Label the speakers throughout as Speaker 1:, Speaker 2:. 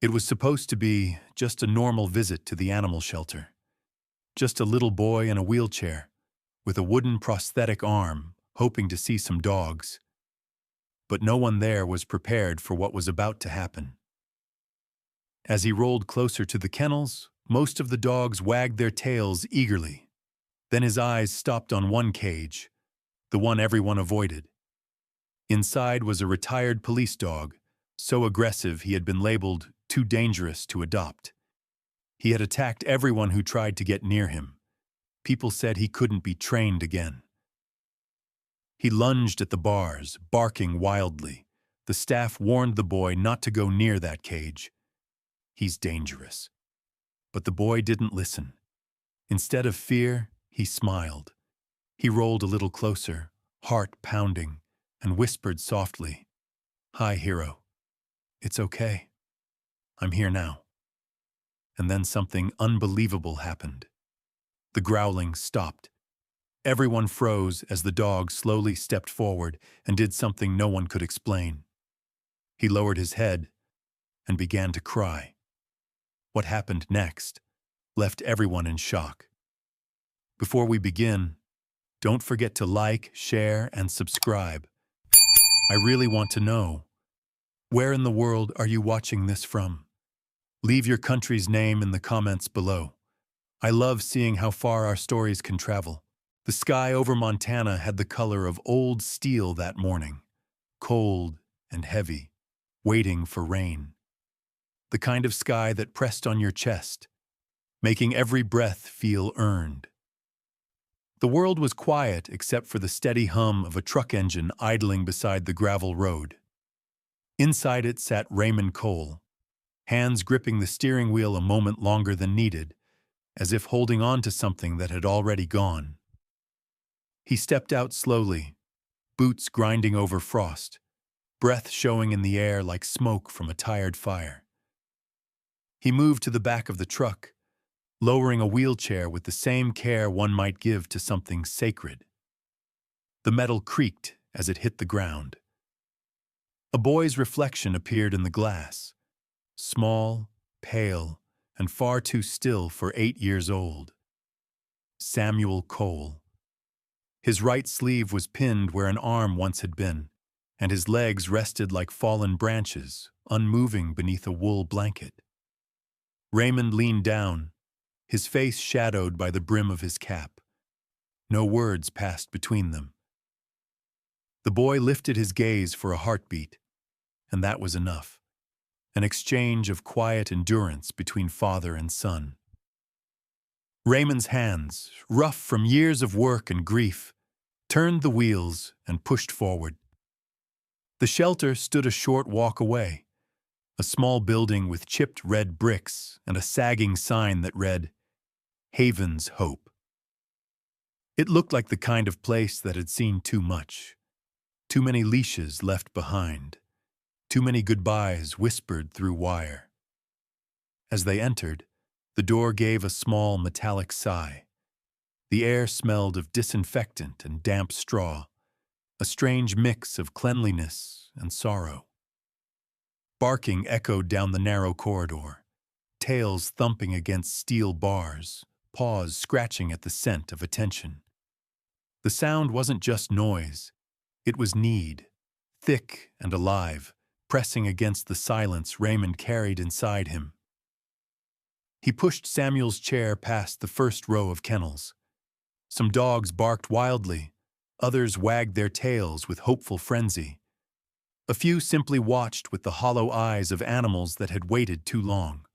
Speaker 1: It was supposed to be just a normal visit to the animal shelter. Just a little boy in a wheelchair, with a wooden prosthetic arm, hoping to see some dogs. But no one there was prepared for what was about to happen. As he rolled closer to the kennels, most of the dogs wagged their tails eagerly. Then his eyes stopped on one cage, the one everyone avoided. Inside was a retired police dog, so aggressive he had been labeled too dangerous to adopt. He had attacked everyone who tried to get near him. People said he couldn't be trained again. He lunged at the bars, barking wildly. The staff warned the boy not to go near that cage. He's dangerous. But the boy didn't listen. Instead of fear, he smiled. He rolled a little closer, heart pounding, and whispered softly, "Hi, hero. It's okay. I'm here now." And then something unbelievable happened. The growling stopped. Everyone froze as the dog slowly stepped forward and did something no one could explain. He lowered his head and began to cry. What happened next left everyone in shock. Before we begin, don't forget to like, share, and subscribe. I really want to know, where in the world are you watching this from? Leave your country's name in the comments below. I love seeing how far our stories can travel. The sky over Montana had the color of old steel that morning, cold and heavy, waiting for rain. The kind of sky that pressed on your chest, making every breath feel earned. The world was quiet except for the steady hum of a truck engine idling beside the gravel road. Inside it sat Raymond Cole, hands gripping the steering wheel a moment longer than needed, as if holding on to something that had already gone. He stepped out slowly, boots grinding over frost, breath showing in the air like smoke from a tired fire. He moved to the back of the truck, lowering a wheelchair with the same care one might give to something sacred. The metal creaked as it hit the ground. A boy's reflection appeared in the glass, small, pale, and far too still for 8 years old. Samuel Cole. His right sleeve was pinned where an arm once had been, and his legs rested like fallen branches, unmoving beneath a wool blanket. Raymond leaned down, his face shadowed by the brim of his cap. No words passed between them. The boy lifted his gaze for a heartbeat, and that was enough. An exchange of quiet endurance between father and son. Raymond's hands, rough from years of work and grief, turned the wheels and pushed forward. The shelter stood a short walk away, a small building with chipped red bricks and a sagging sign that read, "Haven's Hope." It looked like the kind of place that had seen too much. Too many leashes left behind. Too many goodbyes whispered through wire. As they entered, the door gave a small metallic sigh. The air smelled of disinfectant and damp straw, a strange mix of cleanliness and sorrow. Barking echoed down the narrow corridor, tails thumping against steel bars, paws scratching at the scent of attention. The sound wasn't just noise, it was need, thick and alive, pressing against the silence Raymond carried inside him. He pushed Samuel's chair past the first row of kennels. Some dogs barked wildly, others wagged their tails with hopeful frenzy. A few simply watched with the hollow eyes of animals that had waited too long.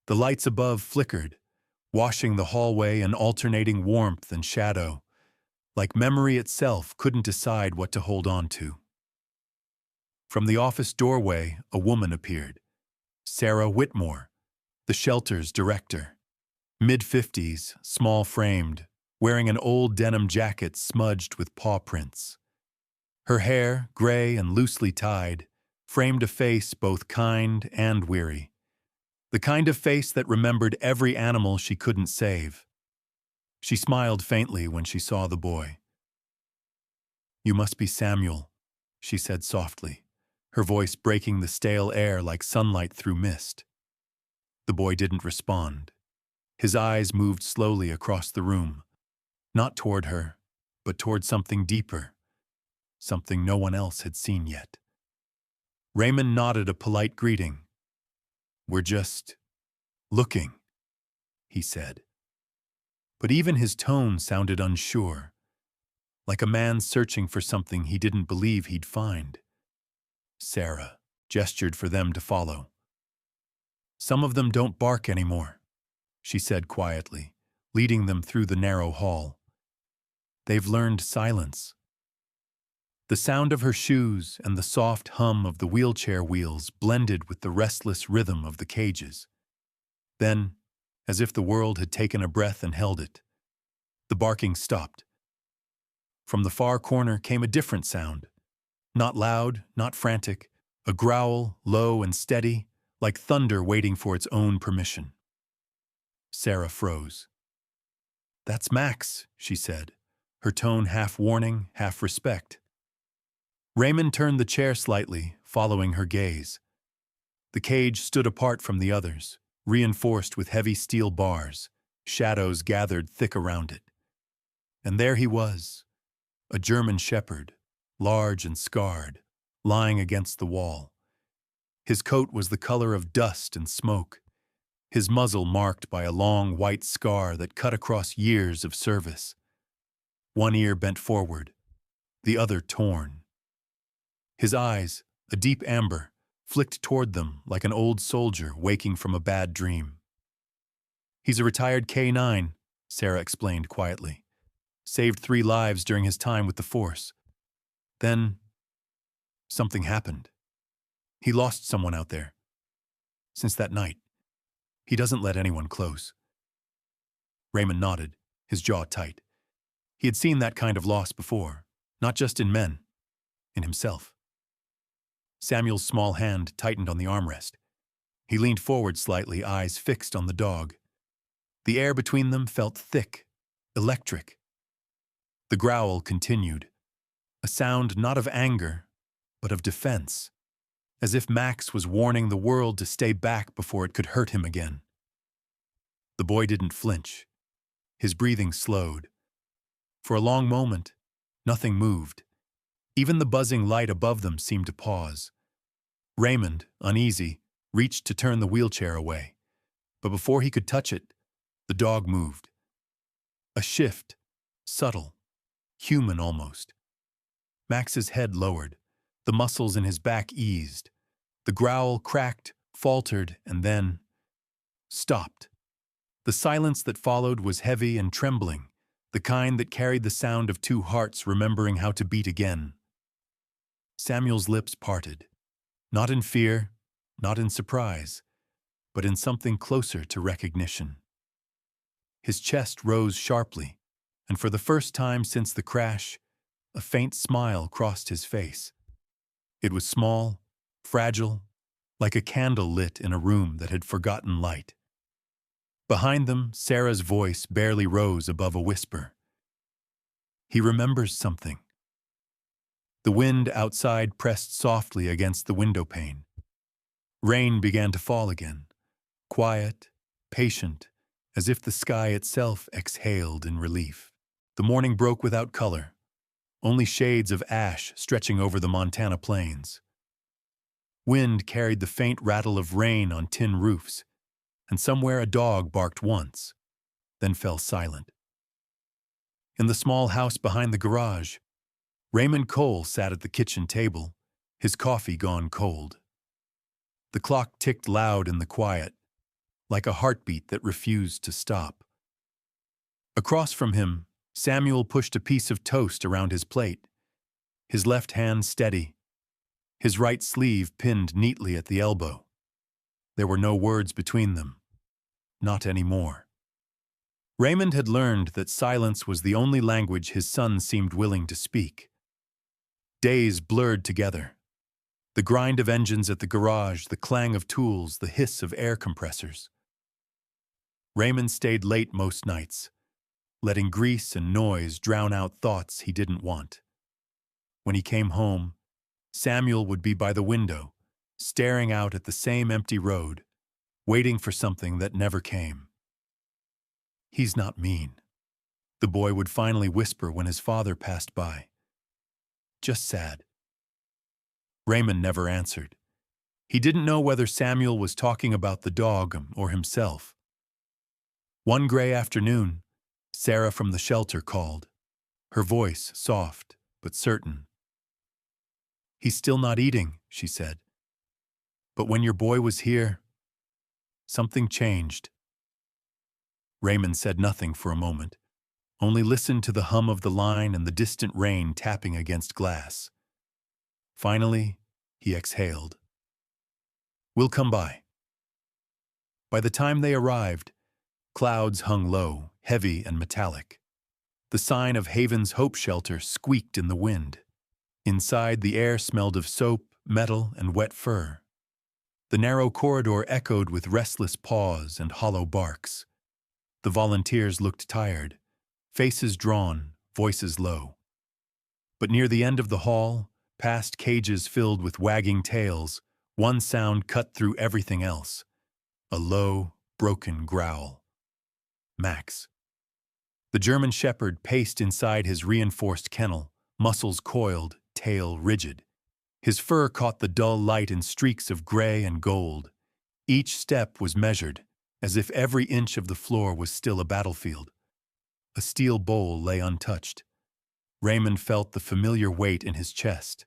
Speaker 1: The lights above flickered, washing the hallway in alternating warmth and shadow, like memory itself couldn't decide what to hold on to. From the office doorway, a woman appeared. Sarah Whitmore, the shelter's director. Mid-50s, small-framed, wearing an old denim jacket smudged with paw prints. Her hair, gray and loosely tied, framed a face both kind and weary. The kind of face that remembered every animal she couldn't save. She smiled faintly when she saw the boy. "You must be Samuel," she said softly, her voice breaking the stale air like sunlight through mist. The boy didn't respond. His eyes moved slowly across the room, not toward her, but toward something deeper, something no one else had seen yet. Raymond nodded a polite greeting. "We're just looking," he said. But even his tone sounded unsure, like a man searching for something he didn't believe he'd find. Sarah gestured for them to follow. "Some of them don't bark anymore," she said quietly, leading them through the narrow hall. "They've learned silence." The sound of her shoes and the soft hum of the wheelchair wheels blended with the restless rhythm of the cages. Then, as if the world had taken a breath and held it, the barking stopped. From the far corner came a different sound. Not loud, not frantic, a growl, low and steady, like thunder waiting for its own permission. Sarah froze. "That's Max," she said, her tone half warning, half respect. Raymond turned the chair slightly, following her gaze. The cage stood apart from the others, reinforced with heavy steel bars. Shadows gathered thick around it. And there he was, a German shepherd, large and scarred, lying against the wall. His coat was the color of dust and smoke, his muzzle marked by a long white scar that cut across years of service. One ear bent forward, the other torn. His eyes, a deep amber, flicked toward them like an old soldier waking from a bad dream. "He's a retired K-9, Sarah explained quietly. "Saved 3 lives during his time with the force. Then, something happened. He lost someone out there. Since that night, he doesn't let anyone close." Raymond nodded, his jaw tight. He had seen that kind of loss before, not just in men, in himself. Samuel's small hand tightened on the armrest. He leaned forward slightly, eyes fixed on the dog. The air between them felt thick, electric. The growl continued, a sound not of anger, but of defense, as if Max was warning the world to stay back before it could hurt him again. The boy didn't flinch. His breathing slowed. For a long moment, nothing moved. Even the buzzing light above them seemed to pause. Raymond, uneasy, reached to turn the wheelchair away. But before he could touch it, the dog moved. A shift, subtle, human almost. Max's head lowered, the muscles in his back eased. The growl cracked, faltered, and then stopped. The silence that followed was heavy and trembling, the kind that carried the sound of 2 hearts remembering how to beat again. Samuel's lips parted, not in fear, not in surprise, but in something closer to recognition. His chest rose sharply, and for the first time since the crash, a faint smile crossed his face. It was small, fragile, like a candle lit in a room that had forgotten light. Behind them, Sarah's voice barely rose above a whisper. "He remembers something." The wind outside pressed softly against the window pane. Rain began to fall again, quiet, patient, as if the sky itself exhaled in relief. The morning broke without color, only shades of ash stretching over the Montana plains. Wind carried the faint rattle of rain on tin roofs, and somewhere a dog barked once, then fell silent. In the small house behind the garage, Raymond Cole sat at the kitchen table, his coffee gone cold. The clock ticked loud in the quiet, like a heartbeat that refused to stop. Across from him, Samuel pushed a piece of toast around his plate, his left hand steady, his right sleeve pinned neatly at the elbow. There were no words between them. Not anymore. Raymond had learned that silence was the only language his son seemed willing to speak. Days blurred together. The grind of engines at the garage, the clang of tools, the hiss of air compressors. Raymond stayed late most nights, letting grease and noise drown out thoughts he didn't want. When he came home, Samuel would be by the window, staring out at the same empty road, waiting for something that never came. "He's not mean," the boy would finally whisper when his father passed by. "Just sad." Raymond never answered. He didn't know whether Samuel was talking about the dog or himself. One gray afternoon, Sarah from the shelter called, her voice soft but certain. "He's still not eating," she said. "But when your boy was here, something changed." Raymond said nothing for a moment, only listened to the hum of the line and the distant rain tapping against glass. Finally, he exhaled. "We'll come by." By the time they arrived, clouds hung low, heavy and metallic. The sign of Haven's Hope Shelter squeaked in the wind. Inside, the air smelled of soap, metal, and wet fur. The narrow corridor echoed with restless paws and hollow barks. The volunteers looked tired, faces drawn, voices low. But near the end of the hall, past cages filled with wagging tails, one sound cut through everything else: a low, broken growl. Max. The German shepherd paced inside his reinforced kennel, muscles coiled, tail rigid. His fur caught the dull light in streaks of gray and gold. Each step was measured, as if every inch of the floor was still a battlefield. A steel bowl lay untouched. Raymond felt the familiar weight in his chest,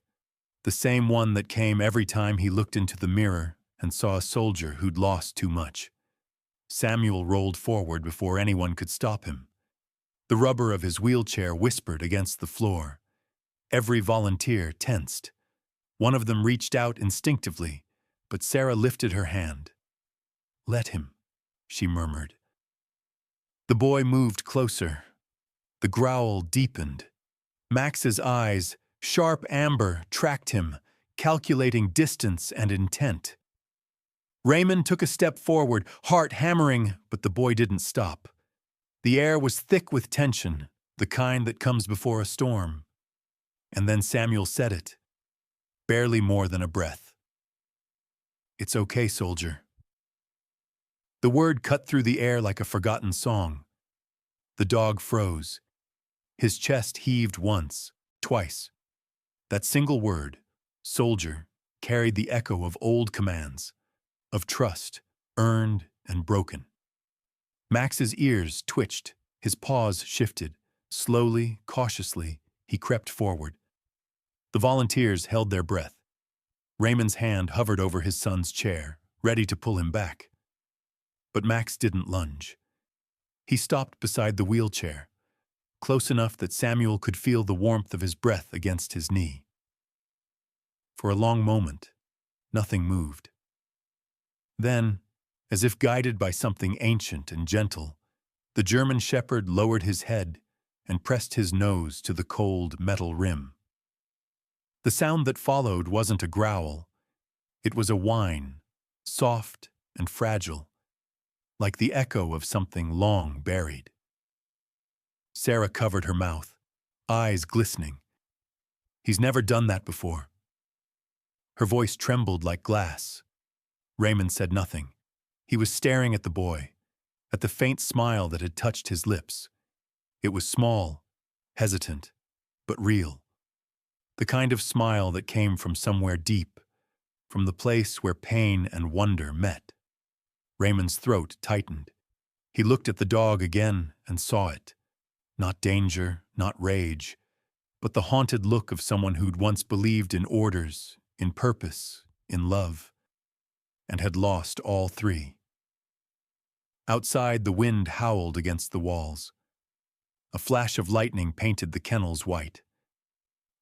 Speaker 1: the same one that came every time he looked into the mirror and saw a soldier who'd lost too much. Samuel rolled forward before anyone could stop him. The rubber of his wheelchair whispered against the floor. Every volunteer tensed. One of them reached out instinctively, but Sarah lifted her hand. "Let him," she murmured. The boy moved closer. The growl deepened. Max's eyes, sharp amber, tracked him, calculating distance and intent. Raymond took a step forward, heart hammering, but the boy didn't stop. The air was thick with tension, the kind that comes before a storm. And then Samuel said it, barely more than a breath. "It's okay, soldier." The word cut through the air like a forgotten song. The dog froze. His chest heaved once, twice. That single word, soldier, carried the echo of old commands, of trust, earned and broken. Max's ears twitched, his paws shifted. Slowly, cautiously, he crept forward. The volunteers held their breath. Raymond's hand hovered over his son's chair, ready to pull him back. But Max didn't lunge. He stopped beside the wheelchair, close enough that Samuel could feel the warmth of his breath against his knee. For a long moment, nothing moved. Then, as if guided by something ancient and gentle, the German shepherd lowered his head and pressed his nose to the cold metal rim. The sound that followed wasn't a growl. It was a whine, soft and fragile, like the echo of something long buried. Sarah covered her mouth, eyes glistening. "He's never done that before." Her voice trembled like glass. Raymond said nothing. He was staring at the boy, at the faint smile that had touched his lips. It was small, hesitant, but real. The kind of smile that came from somewhere deep, from the place where pain and wonder met. Raymond's throat tightened. He looked at the dog again and saw it. Not danger, not rage, but the haunted look of someone who'd once believed in orders, in purpose, in love, and had lost all three. Outside, the wind howled against the walls. A flash of lightning painted the kennels white.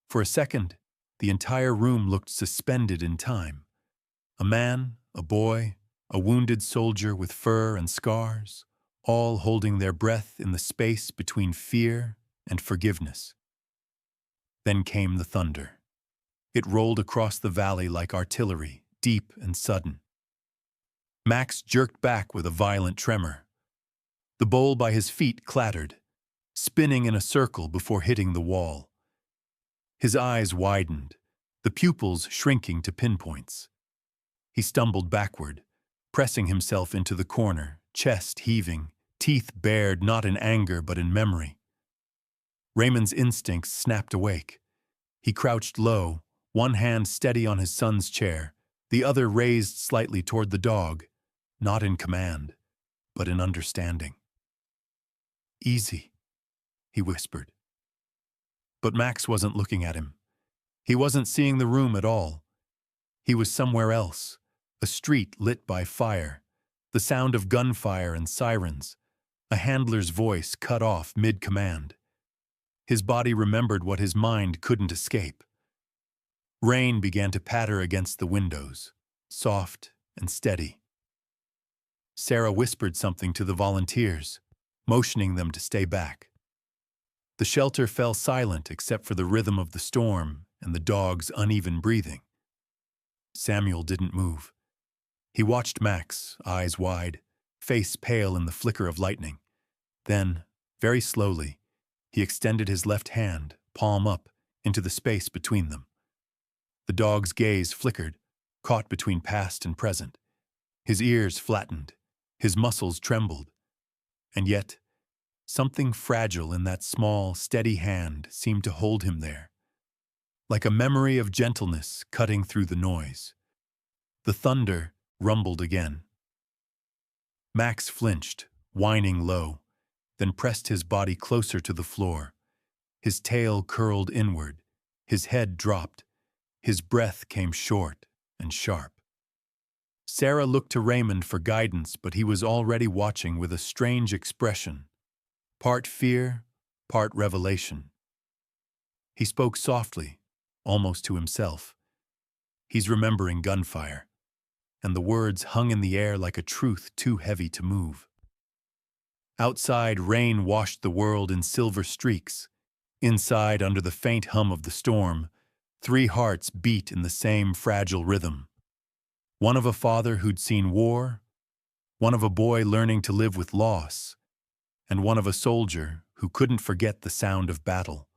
Speaker 1: For a second, the entire room looked suspended in time. A man, a boy, a wounded soldier with fur and scars, all holding their breath in the space between fear and forgiveness. Then came the thunder. It rolled across the valley like artillery, deep and sudden. Max jerked back with a violent tremor. The bowl by his feet clattered, spinning in a circle before hitting the wall. His eyes widened, the pupils shrinking to pinpoints. He stumbled backward, pressing himself into the corner, chest heaving, teeth bared not in anger but in memory. Raymond's instincts snapped awake. He crouched low, one hand steady on his son's chair, the other raised slightly toward the dog, not in command, but in understanding. "Easy," he whispered. But Max wasn't looking at him. He wasn't seeing the room at all. He was somewhere else, a street lit by fire, the sound of gunfire and sirens, a handler's voice cut off mid-command. His body remembered what his mind couldn't escape. Rain began to patter against the windows, soft and steady. Sarah whispered something to the volunteers, motioning them to stay back. The shelter fell silent except for the rhythm of the storm and the dog's uneven breathing. Samuel didn't move. He watched Max, eyes wide, face pale in the flicker of lightning. Then, very slowly, he extended his left hand, palm up, into the space between them. The dog's gaze flickered, caught between past and present. His ears flattened, his muscles trembled. And yet, something fragile in that small, steady hand seemed to hold him there, like a memory of gentleness cutting through the noise. The thunder rumbled again. Max flinched, whining low, then pressed his body closer to the floor. His tail curled inward, his head dropped, his breath came short and sharp. Sarah looked to Raymond for guidance, but he was already watching with a strange expression, part fear, part revelation. He spoke softly, almost to himself. He's remembering gunfire, and the words hung in the air like a truth too heavy to move. Outside, rain washed the world in silver streaks. Inside, under the faint hum of the storm, 3 hearts beat in the same fragile rhythm. One of a father who'd seen war, one of a boy learning to live with loss, and one of a soldier who couldn't forget the sound of battle.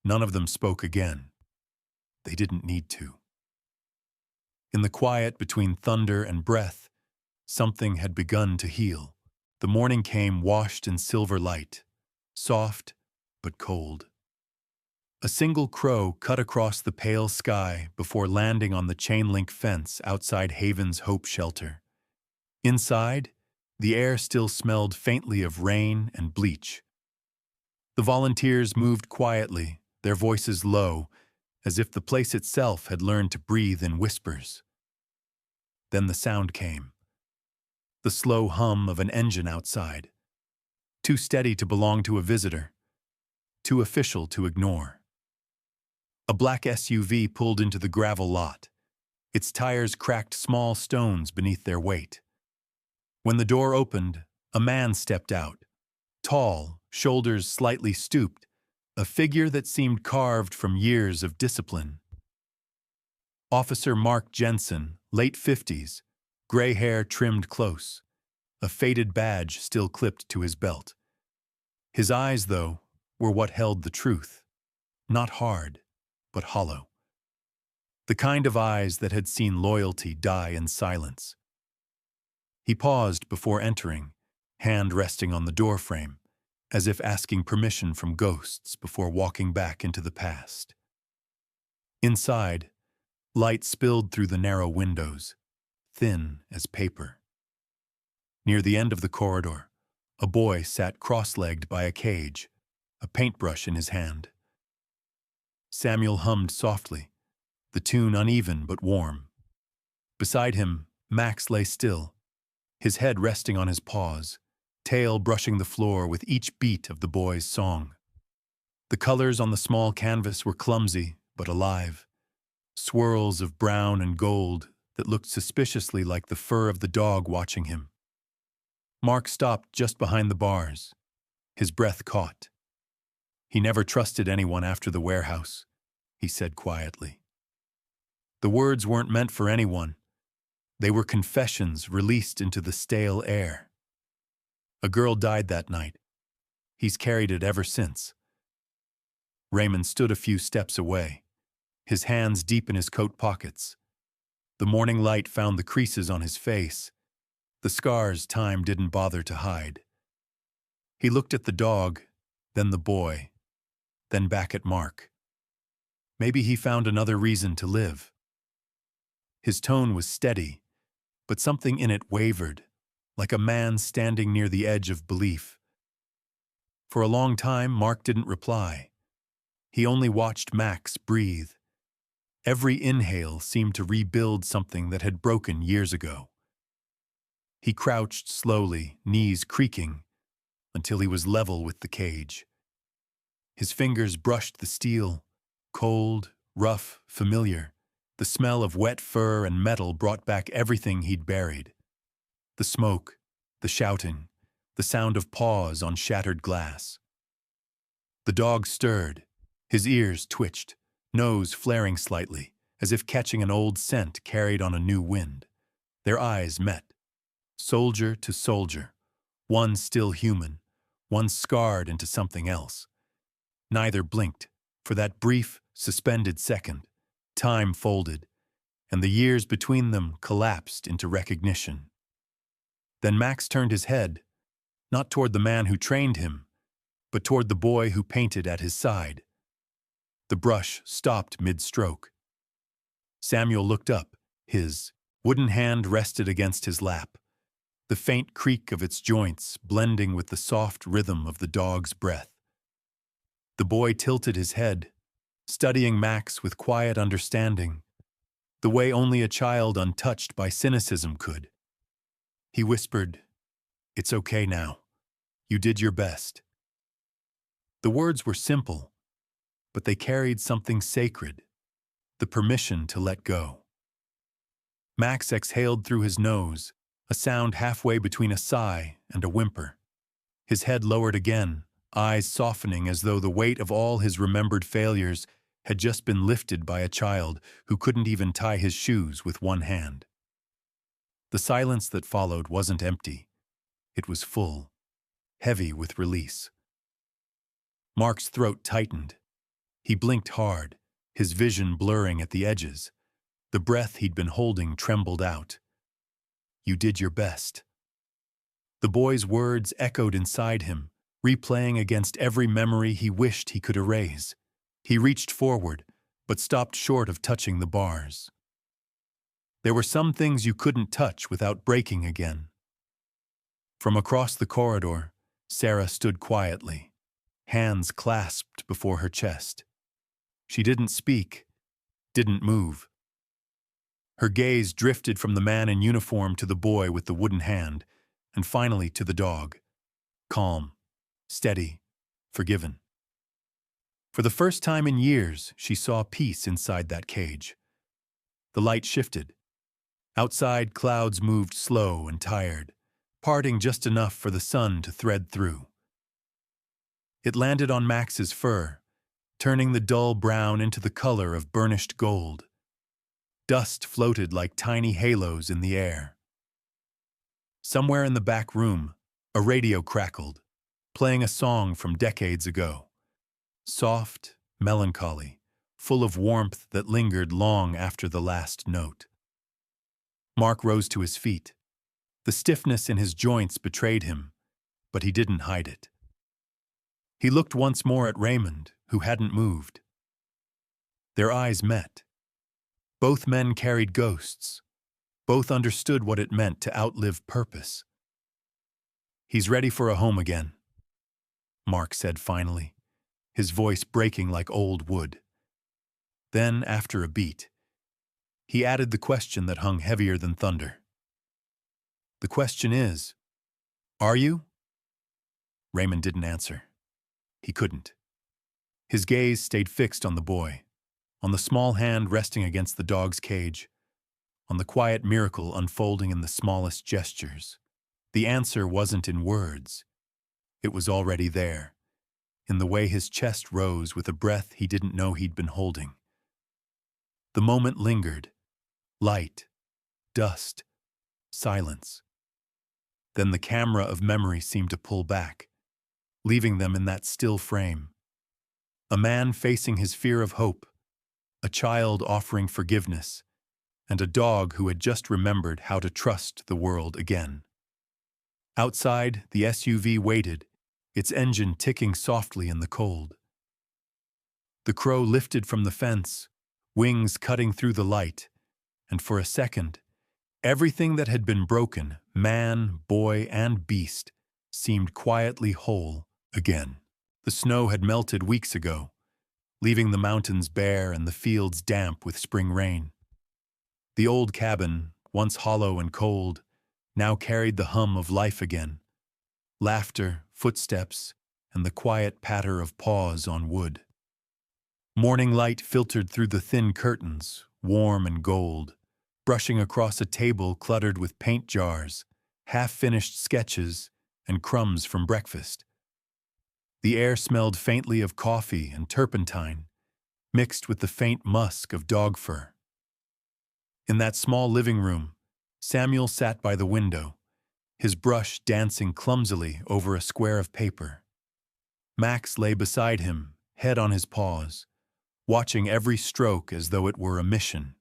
Speaker 1: None of them spoke again. They didn't need to. In the quiet between thunder and breath, something had begun to heal. The morning came washed in silver light, soft but cold. A single crow cut across the pale sky before landing on the chain-link fence outside Haven's Hope Shelter. Inside, the air still smelled faintly of rain and bleach. The volunteers moved quietly, their voices low, as if the place itself had learned to breathe in whispers. Then the sound came. The slow hum of an engine outside. Too steady to belong to a visitor. Too official to ignore. A black SUV pulled into the gravel lot. Its tires cracked small stones beneath their weight. When the door opened, a man stepped out. Tall, shoulders slightly stooped, a figure that seemed carved from years of discipline. Officer Mark Jensen, late 50s, gray hair trimmed close, a faded badge still clipped to his belt. His eyes, though, were what held the truth. Not hard, but hollow. The kind of eyes that had seen loyalty die in silence. He paused before entering, hand resting on the doorframe, as if asking permission from ghosts before walking back into the past. Inside, light spilled through the narrow windows, thin as paper. Near the end of the corridor, a boy sat cross-legged by a cage, a paintbrush in his hand. Samuel hummed softly, the tune uneven but warm. Beside him, Max lay still, his head resting on his paws, tail brushing the floor with each beat of the boy's song. The colors on the small canvas were clumsy but alive, swirls of brown and gold that looked suspiciously like the fur of the dog watching him. Mark stopped just behind the bars, his breath caught. He never trusted anyone after the warehouse, he said quietly. The words weren't meant for anyone. They were confessions released into the stale air. A girl died that night. He's carried it ever since. Raymond stood a few steps away, his hands deep in his coat pockets. The morning light found the creases on his face, the scars time didn't bother to hide. He looked at the dog, then the boy, then back at Mark. Maybe he found another reason to live. His tone was steady, but something in it wavered, like a man standing near the edge of belief. For a long time, Mark didn't reply. He only watched Max breathe. Every inhale seemed to rebuild something that had broken years ago. He crouched slowly, knees creaking, until he was level with the cage. His fingers brushed the steel, cold, rough, familiar. The smell of wet fur and metal brought back everything he'd buried. The smoke, the shouting, the sound of paws on shattered glass. The dog stirred. His ears twitched, nose flaring slightly, as if catching an old scent carried on a new wind. Their eyes met, soldier to soldier, one still human, one scarred into something else. Neither blinked. For that brief, suspended second, time folded, and the years between them collapsed into recognition. Then Max turned his head, not toward the man who trained him, but toward the boy who painted at his side. The brush stopped mid-stroke. Samuel looked up, his wooden hand rested against his lap, the faint creak of its joints blending with the soft rhythm of the dog's breath. The boy tilted his head, studying Max with quiet understanding, the way only a child untouched by cynicism could. He whispered, "It's okay now. You did your best." The words were simple, but they carried something sacred, the permission to let go. Max exhaled through his nose, a sound halfway between a sigh and a whimper. His head lowered again, eyes softening as though the weight of all his remembered failures had just been lifted by a child who couldn't even tie his shoes with one hand. The silence that followed wasn't empty. It was full, heavy with release. Mark's throat tightened. He blinked hard, his vision blurring at the edges. The breath he'd been holding trembled out. "You did your best." The boy's words echoed inside him, replaying against every memory he wished he could erase. He reached forward, but stopped short of touching the bars. There were some things you couldn't touch without breaking again. From across the corridor, Sarah stood quietly, hands clasped before her chest. She didn't speak, didn't move. Her gaze drifted from the man in uniform to the boy with the wooden hand, and finally to the dog. Calm, steady, forgiven. For the first time in years, she saw peace inside that cage. The light shifted. Outside, clouds moved slow and tired, parting just enough for the sun to thread through. It landed on Max's fur, turning the dull brown into the color of burnished gold. Dust floated like tiny halos in the air. Somewhere in the back room, a radio crackled, playing a song from decades ago. Soft, melancholy, full of warmth that lingered long after the last note. Mark rose to his feet. The stiffness in his joints betrayed him, but he didn't hide it. He looked once more at Raymond, who hadn't moved. Their eyes met. Both men carried ghosts. Both understood what it meant to outlive purpose. "He's ready for a home again," Mark said finally, his voice breaking like old wood. Then, after a beat, he added the question that hung heavier than thunder. "The question is, are you?" Raymond didn't answer. He couldn't. His gaze stayed fixed on the boy, on the small hand resting against the dog's cage, on the quiet miracle unfolding in the smallest gestures. The answer wasn't in words. It was already there, in the way his chest rose with a breath he didn't know he'd been holding. The moment lingered. Light, dust, silence. Then the camera of memory seemed to pull back, leaving them in that still frame. A man facing his fear of hope, a child offering forgiveness, and a dog who had just remembered how to trust the world again. Outside, the SUV waited, its engine ticking softly in the cold. The crow lifted from the fence, wings cutting through the light, and for a second, everything that had been broken, man, boy, and beast, seemed quietly whole again. The snow had melted weeks ago, leaving the mountains bare and the fields damp with spring rain. The old cabin, once hollow and cold, now carried the hum of life again. Laughter, footsteps, and the quiet patter of paws on wood. Morning light filtered through the thin curtains, warm and gold, brushing across a table cluttered with paint jars, half-finished sketches, and crumbs from breakfast. The air smelled faintly of coffee and turpentine, mixed with the faint musk of dog fur. In that small living room, Samuel sat by the window, his brush dancing clumsily over a square of paper. Max lay beside him, head on his paws, watching every stroke as though it were a mission.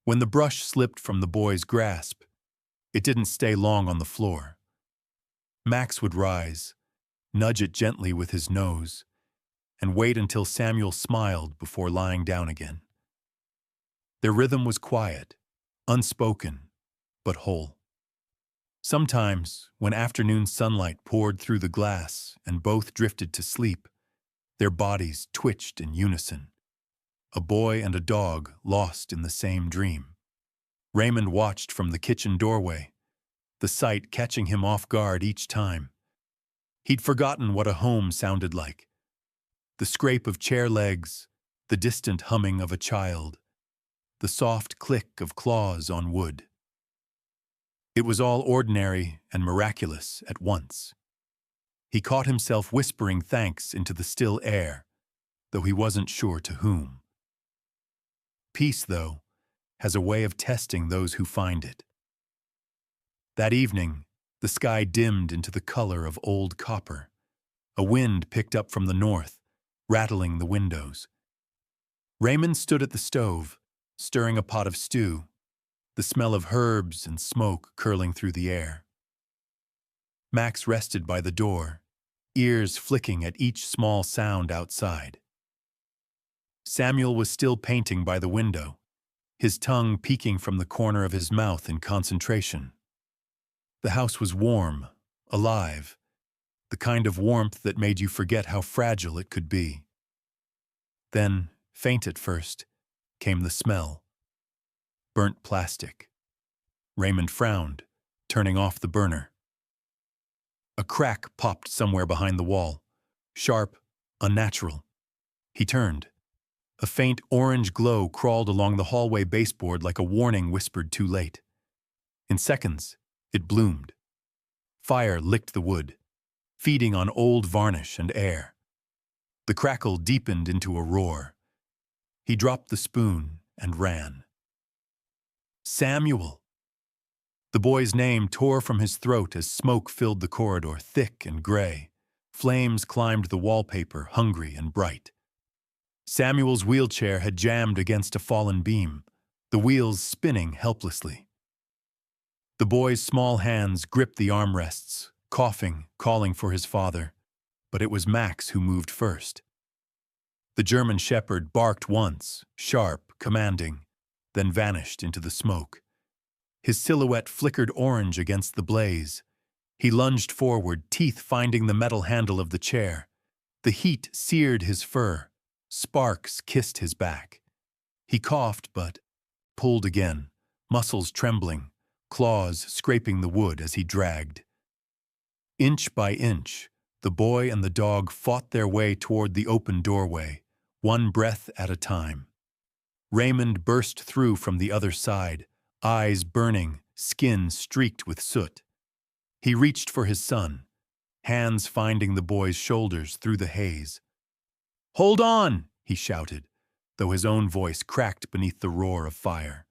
Speaker 1: When the brush slipped from the boy's grasp, it didn't stay long on the floor. Max would rise, nudge it gently with his nose, and wait until Samuel smiled before lying down again. Their rhythm was quiet, unspoken, but whole. Sometimes, when afternoon sunlight poured through the glass and both drifted to sleep, their bodies twitched in unison. A boy and a dog lost in the same dream. Raymond watched from the kitchen doorway, the sight catching him off guard each time. He'd forgotten what a home sounded like. The scrape of chair legs, the distant humming of a child, the soft click of claws on wood. It was all ordinary and miraculous at once. He caught himself whispering thanks into the still air, though he wasn't sure to whom. Peace, though, has a way of testing those who find it. That evening, the sky dimmed into the color of old copper. A wind picked up from the north, rattling the windows. Raymond stood at the stove, stirring a pot of stew, the smell of herbs and smoke curling through the air. Max rested by the door, ears flicking at each small sound outside. Samuel was still painting by the window, his tongue peeking from the corner of his mouth in concentration. The house was warm, alive, the kind of warmth that made you forget how fragile it could be. Then, faint at first, came the smell. Burnt plastic. Raymond frowned, turning off the burner. A crack popped somewhere behind the wall, sharp, unnatural. He turned. A faint orange glow crawled along the hallway baseboard like a warning whispered too late. In seconds, it bloomed. Fire licked the wood, feeding on old varnish and air. The crackle deepened into a roar. He dropped the spoon and ran. Samuel! The boy's name tore from his throat as smoke filled the corridor, thick and gray. Flames climbed the wallpaper, hungry and bright. Samuel's wheelchair had jammed against a fallen beam, the wheels spinning helplessly. The boy's small hands gripped the armrests, coughing, calling for his father, but it was Max who moved first. The German shepherd barked once, sharp, commanding, then vanished into the smoke. His silhouette flickered orange against the blaze. He lunged forward, teeth finding the metal handle of the chair. The heat seared his fur. Sparks kissed his back. He coughed, but pulled again, muscles trembling, claws scraping the wood as he dragged. Inch by inch, the boy and the dog fought their way toward the open doorway, one breath at a time. Raymond burst through from the other side, eyes burning, skin streaked with soot. He reached for his son, hands finding the boy's shoulders through the haze. "Hold on!" he shouted, though his own voice cracked beneath the roar of fire.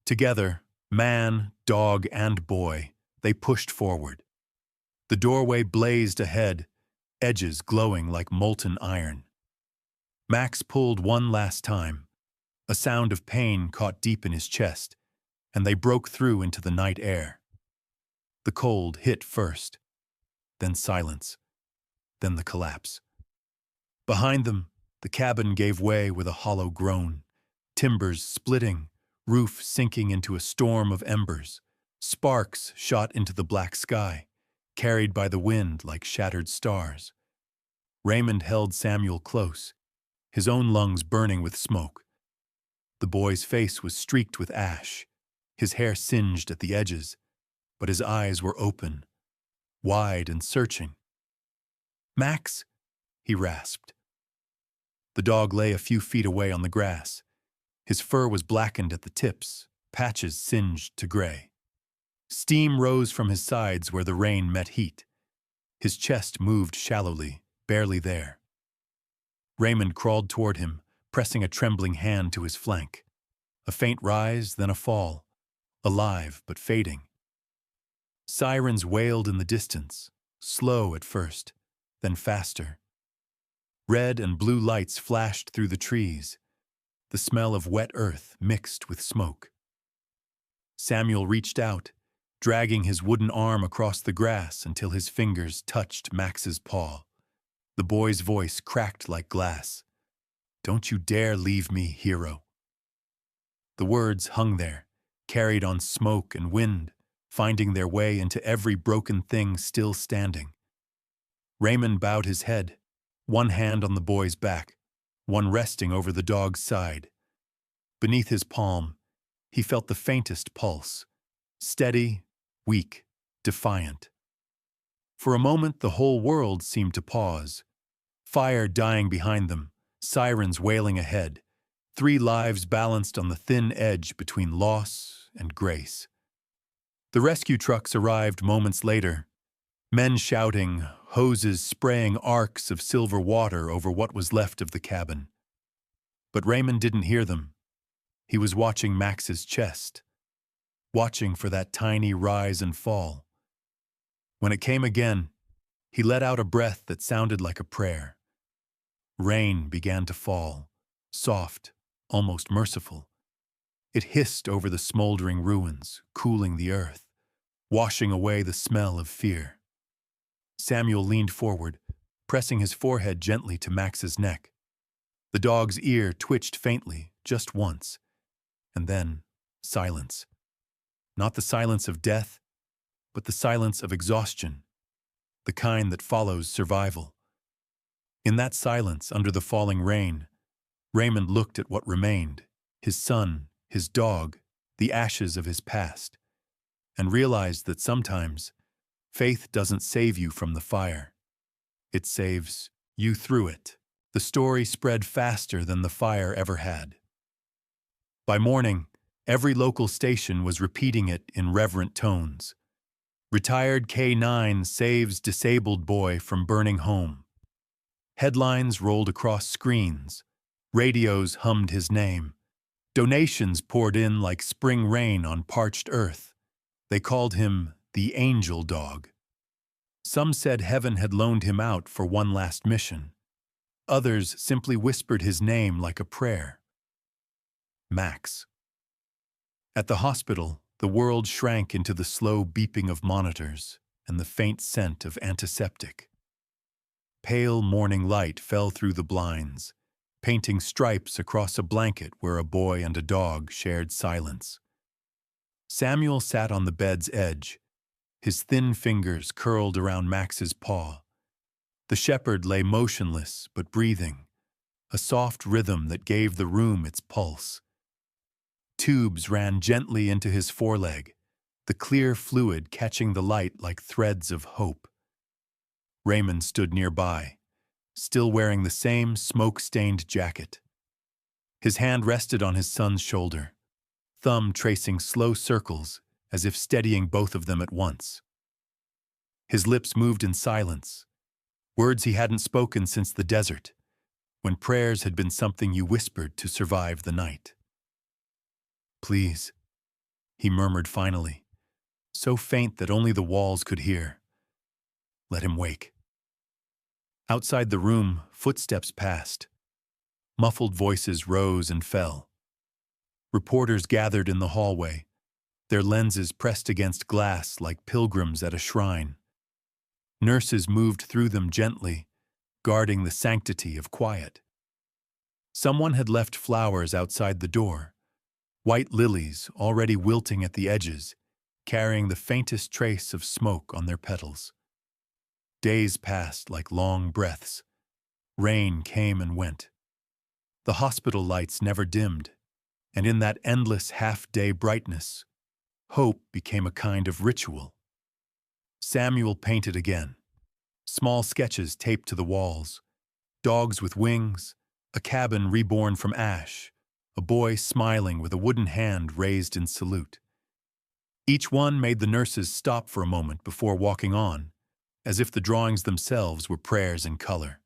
Speaker 1: Together, man, dog, and boy, they pushed forward. The doorway blazed ahead, edges glowing like molten iron. Max pulled one last time. A sound of pain caught deep in his chest, and they broke through into the night air. The cold hit first, then silence, then the collapse. Behind them, the cabin gave way with a hollow groan, timbers splitting, roof sinking into a storm of embers. Sparks shot into the black sky, carried by the wind like shattered stars. Raymond held Samuel close, his own lungs burning with smoke. The boy's face was streaked with ash, his hair singed at the edges, but his eyes were open, wide and searching. "Max?" he rasped. The dog lay a few feet away on the grass. His fur was blackened at the tips, patches singed to gray. Steam rose from his sides where the rain met heat. His chest moved shallowly, barely there. Raymond crawled toward him, pressing a trembling hand to his flank. A faint rise, then a fall, alive but fading. Sirens wailed in the distance, slow at first, then faster. Red and blue lights flashed through the trees, the smell of wet earth mixed with smoke. Samuel reached out, dragging his wooden arm across the grass until his fingers touched Max's paw. The boy's voice cracked like glass. "Don't you dare leave me, hero." The words hung there, carried on smoke and wind, finding their way into every broken thing still standing. Raymond bowed his head, one hand on the boy's back, one resting over the dog's side. Beneath his palm, he felt the faintest pulse, steady, weak, defiant. For a moment, the whole world seemed to pause. Fire dying behind them, sirens wailing ahead, 3 lives balanced on the thin edge between loss and grace. The rescue trucks arrived moments later, men shouting, hoses spraying arcs of silver water over what was left of the cabin. But Raymond didn't hear them. He was watching Max's chest, watching for that tiny rise and fall. When it came again, he let out a breath that sounded like a prayer. Rain began to fall, soft, almost merciful. It hissed over the smoldering ruins, cooling the earth, washing away the smell of fear. Samuel leaned forward, pressing his forehead gently to Max's neck. The dog's ear twitched faintly, just once, and then silence. Not the silence of death, but the silence of exhaustion, the kind that follows survival. In that silence, under the falling rain, Raymond looked at what remained, his son, his dog, the ashes of his past, and realized that sometimes faith doesn't save you from the fire. It saves you through it. The story spread faster than the fire ever had. By morning, every local station was repeating it in reverent tones. Retired K9 saves disabled boy from burning home. Headlines rolled across screens. Radios hummed his name. Donations poured in like spring rain on parched earth. They called him the Angel Dog. Some said heaven had loaned him out for one last mission. Others simply whispered his name like a prayer. Max. At the hospital, the world shrank into the slow beeping of monitors and the faint scent of antiseptic. Pale morning light fell through the blinds, painting stripes across a blanket where a boy and a dog shared silence. Samuel sat on the bed's edge, his thin fingers curled around Max's paw. The shepherd lay motionless but breathing, a soft rhythm that gave the room its pulse. Tubes ran gently into his foreleg, the clear fluid catching the light like threads of hope. Raymond stood nearby, still wearing the same smoke-stained jacket. His hand rested on his son's shoulder, thumb tracing slow circles as if steadying both of them at once. His lips moved in silence, words he hadn't spoken since the desert, when prayers had been something you whispered to survive the night. "Please," he murmured finally, so faint that only the walls could hear. "Let him wake." Outside the room, footsteps passed. Muffled voices rose and fell. Reporters gathered in the hallway, their lenses pressed against glass like pilgrims at a shrine. Nurses moved through them gently, guarding the sanctity of quiet. Someone had left flowers outside the door, white lilies already wilting at the edges, carrying the faintest trace of smoke on their petals. Days passed like long breaths. Rain came and went. The hospital lights never dimmed, and in that endless half-day brightness, hope became a kind of ritual. Samuel painted again. Small sketches taped to the walls. Dogs with wings, a cabin reborn from ash, a boy smiling with a wooden hand raised in salute. Each one made the nurses stop for a moment before walking on, as if the drawings themselves were prayers in color.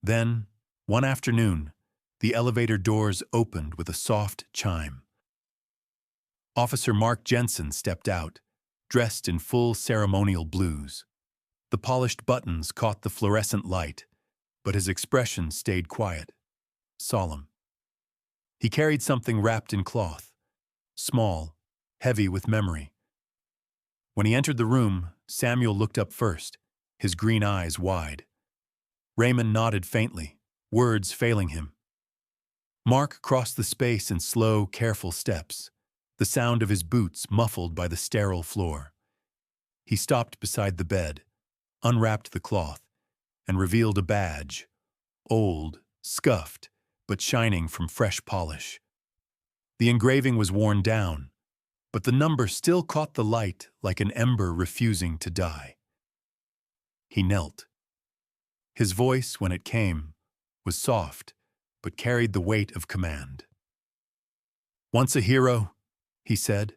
Speaker 1: Then, one afternoon, the elevator doors opened with a soft chime. Officer Mark Jensen stepped out, dressed in full ceremonial blues. The polished buttons caught the fluorescent light, but his expression stayed quiet, solemn. He carried something wrapped in cloth, small, heavy with memory. When he entered the room, Samuel looked up first, his green eyes wide. Raymond nodded faintly, words failing him. Mark crossed the space in slow, careful steps, the sound of his boots muffled by the sterile floor. He stopped beside the bed, unwrapped the cloth, and revealed a badge, old, scuffed, but shining from fresh polish. The engraving was worn down, but the number still caught the light like an ember refusing to die. He knelt. His voice, when it came, was soft, but carried the weight of command. "Once a hero," he said,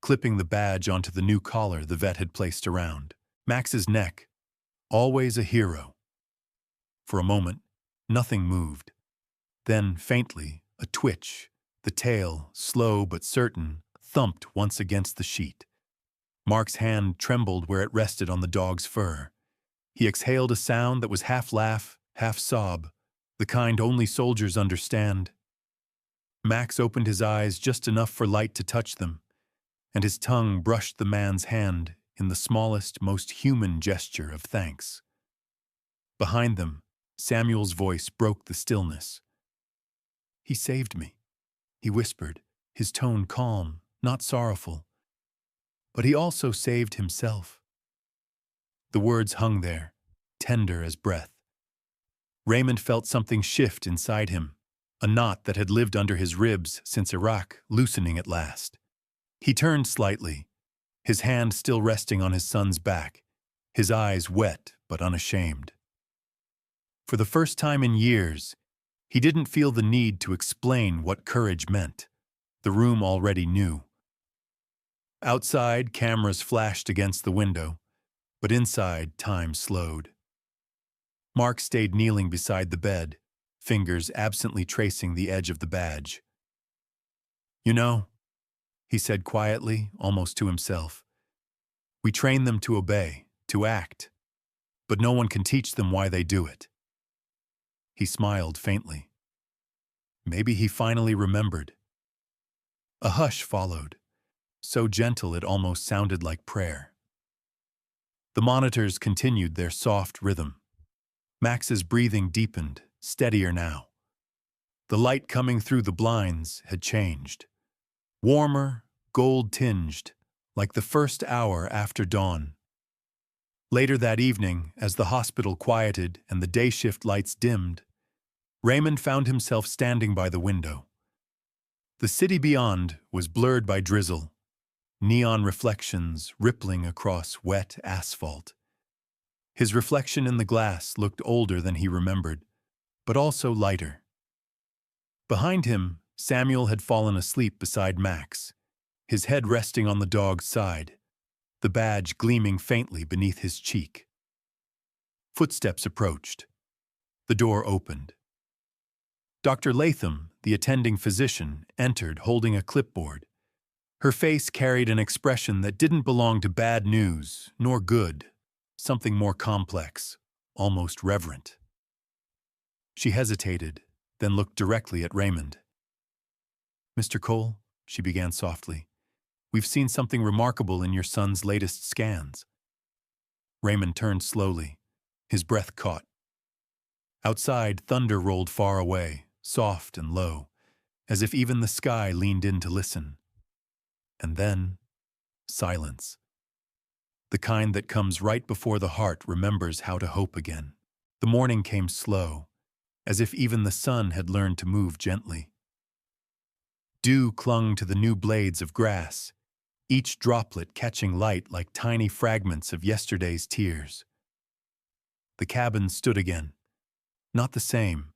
Speaker 1: clipping the badge onto the new collar the vet had placed around Max's neck. "Always a hero." For a moment, nothing moved. Then, faintly, a twitch, the tail, slow but certain, thumped once against the sheet. Mark's hand trembled where it rested on the dog's fur. He exhaled a sound that was half laugh, half sob, the kind only soldiers understand. Max opened his eyes just enough for light to touch them, and his tongue brushed the man's hand in the smallest, most human gesture of thanks. Behind them, Samuel's voice broke the stillness. "He saved me," he whispered, his tone calm, not sorrowful. "But he also saved himself." The words hung there, tender as breath. Raymond felt something shift inside him, a knot that had lived under his ribs since Iraq loosening at last. He turned slightly, his hand still resting on his son's back, his eyes wet but unashamed. For the first time in years, he didn't feel the need to explain what courage meant. The room already knew. Outside, cameras flashed against the window, but inside, time slowed. Mark stayed kneeling beside the bed, fingers absently tracing the edge of the badge. "You know," he said quietly, almost to himself, "we train them to obey, to act, but no one can teach them why they do it." He smiled faintly. Maybe he finally remembered. A hush followed, so gentle it almost sounded like prayer. The monitors continued their soft rhythm. Max's breathing deepened, steadier now. The light coming through the blinds had changed. Warmer, gold-tinged, like the first hour after dawn. Later that evening, as the hospital quieted and the day shift lights dimmed, Raymond found himself standing by the window. The city beyond was blurred by drizzle, neon reflections rippling across wet asphalt. His reflection in the glass looked older than he remembered, but also lighter. Behind him, Samuel had fallen asleep beside Max, his head resting on the dog's side, the badge gleaming faintly beneath his cheek. Footsteps approached. The door opened. Dr. Latham, the attending physician, entered holding a clipboard. Her face carried an expression that didn't belong to bad news, nor good, something more complex, almost reverent. She hesitated, then looked directly at Raymond. "Mr. Cole," she began softly, "we've seen something remarkable in your son's latest scans." Raymond turned slowly, his breath caught. Outside, thunder rolled far away, soft and low, as if even the sky leaned in to listen. And then, silence. The kind that comes right before the heart remembers how to hope again. The morning came slow, as if even the sun had learned to move gently. Dew clung to the new blades of grass, each droplet catching light like tiny fragments of yesterday's tears. The cabin stood again, not the same,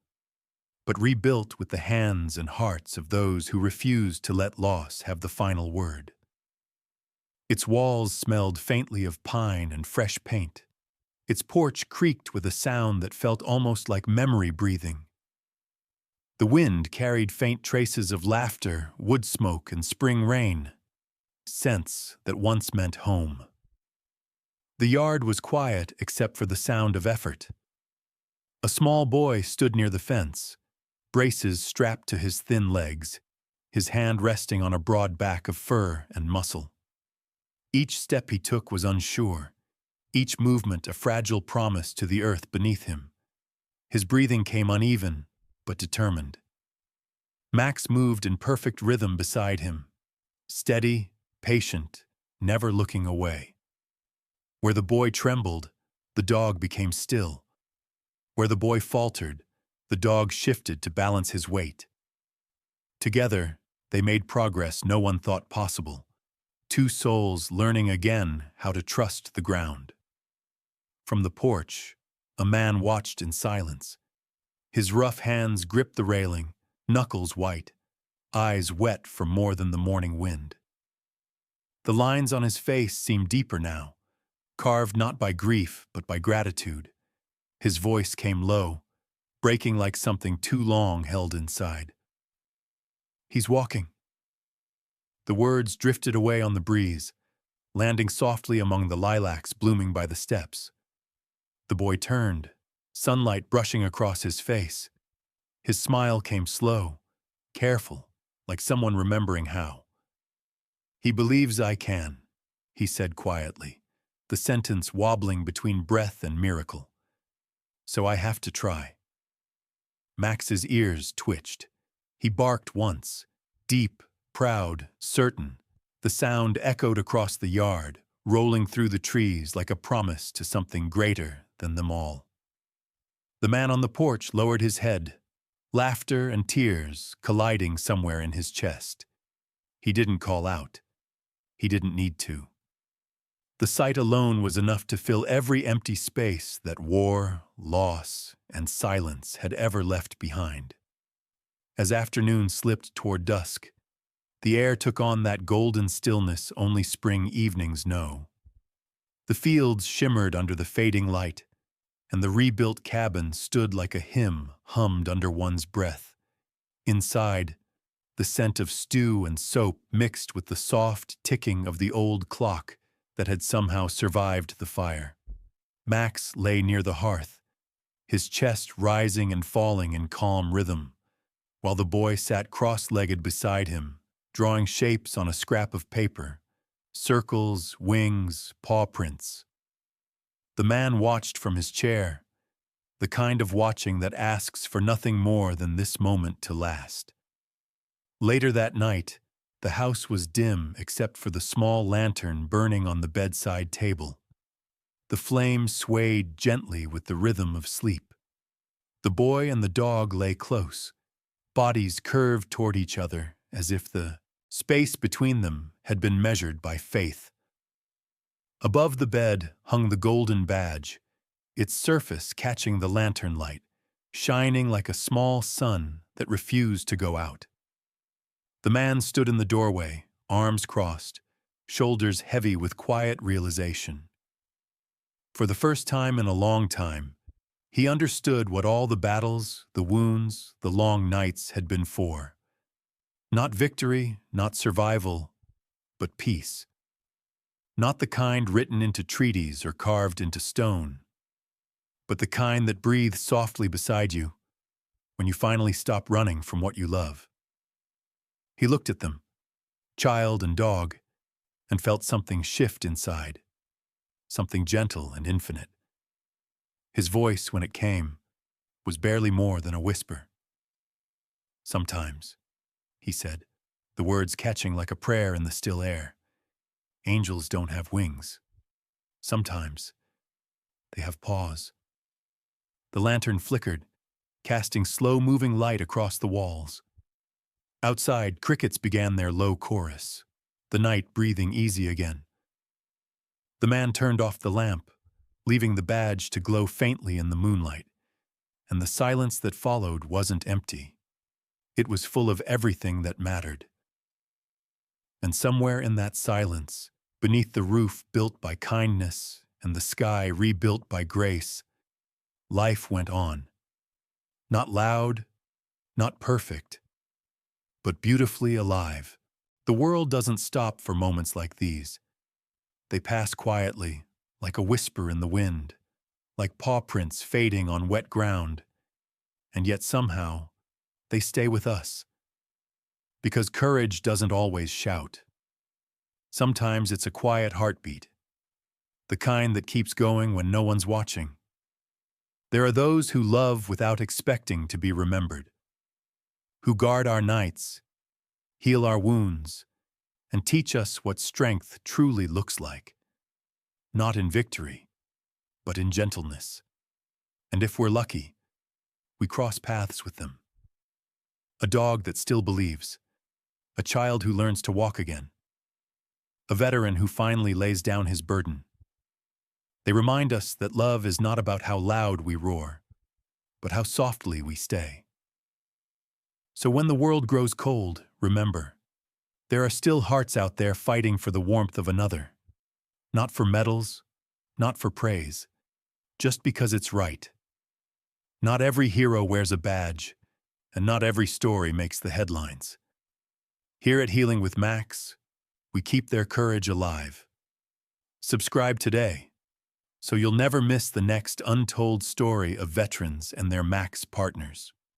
Speaker 1: but rebuilt with the hands and hearts of those who refused to let loss have the final word. Its walls smelled faintly of pine and fresh paint. Its porch creaked with a sound that felt almost like memory breathing. The wind carried faint traces of laughter, wood smoke, and spring rain, scents that once meant home. The yard was quiet except for the sound of effort. A small boy stood near the fence, braces strapped to his thin legs, his hand resting on a broad back of fur and muscle. Each step he took was unsure, each movement a fragile promise to the earth beneath him. His breathing came uneven, but determined. Max moved in perfect rhythm beside him, steady, patient, never looking away. Where the boy trembled, the dog became still. Where the boy faltered, the dog shifted to balance his weight. Together, they made progress no one thought possible, two souls learning again how to trust the ground. From the porch, a man watched in silence. His rough hands gripped the railing, knuckles white, eyes wet from more than the morning wind. The lines on his face seemed deeper now, carved not by grief but by gratitude. His voice came low, breaking like something too long held inside. "He's walking." The words drifted away on the breeze, landing softly among the lilacs blooming by the steps. The boy turned, sunlight brushing across his face. His smile came slow, careful, like someone remembering how. "He believes I can," he said quietly, the sentence wobbling between breath and miracle. "So I have to try." Max's ears twitched. He barked once, deep, proud, certain. The sound echoed across the yard, rolling through the trees like a promise to something greater than them all. The man on the porch lowered his head, laughter and tears colliding somewhere in his chest. He didn't call out. He didn't need to. The sight alone was enough to fill every empty space that war, loss, and silence had ever left behind. As afternoon slipped toward dusk, the air took on that golden stillness only spring evenings know. The fields shimmered under the fading light, and the rebuilt cabin stood like a hymn hummed under one's breath. Inside, the scent of stew and soap mixed with the soft ticking of the old clock that had somehow survived the fire. Max lay near the hearth, his chest rising and falling in calm rhythm, while the boy sat cross-legged beside him, drawing shapes on a scrap of paper, circles, wings, paw prints. The man watched from his chair, the kind of watching that asks for nothing more than this moment to last. Later that night, the house was dim except for the small lantern burning on the bedside table. The flame swayed gently with the rhythm of sleep. The boy and the dog lay close, bodies curved toward each other as if the space between them had been measured by faith. Above the bed hung the golden badge, its surface catching the lantern light, shining like a small sun that refused to go out. The man stood in the doorway, arms crossed, shoulders heavy with quiet realization. For the first time in a long time, he understood what all the battles, the wounds, the long nights had been for. Not victory, not survival, but peace. Not the kind written into treaties or carved into stone, but the kind that breathes softly beside you when you finally stop running from what you love. He looked at them, child and dog, and felt something shift inside, something gentle and infinite. His voice, when it came, was barely more than a whisper. "Sometimes," he said, the words catching like a prayer in the still air, "angels don't have wings. Sometimes they have paws." The lantern flickered, casting slow-moving light across the walls. Outside, crickets began their low chorus, the night breathing easy again. The man turned off the lamp, leaving the badge to glow faintly in the moonlight, and the silence that followed wasn't empty. It was full of everything that mattered. And somewhere in that silence, beneath the roof built by kindness and the sky rebuilt by grace, life went on. Not loud, not perfect, but beautifully alive. The world doesn't stop for moments like these. They pass quietly, like a whisper in the wind, like paw prints fading on wet ground, and yet somehow they stay with us. Because courage doesn't always shout. Sometimes it's a quiet heartbeat, the kind that keeps going when no one's watching. There are those who love without expecting to be remembered, who guard our nights, heal our wounds, and teach us what strength truly looks like. Not in victory, but in gentleness. And if we're lucky, we cross paths with them. A dog that still believes, a child who learns to walk again, a veteran who finally lays down his burden. They remind us that love is not about how loud we roar, but how softly we stay. So when the world grows cold, remember, there are still hearts out there fighting for the warmth of another. Not for medals, not for praise, just because it's right. Not every hero wears a badge, and not every story makes the headlines. Here at Healing with Max, we keep their courage alive. Subscribe today, so you'll never miss the next untold story of veterans and their Max partners.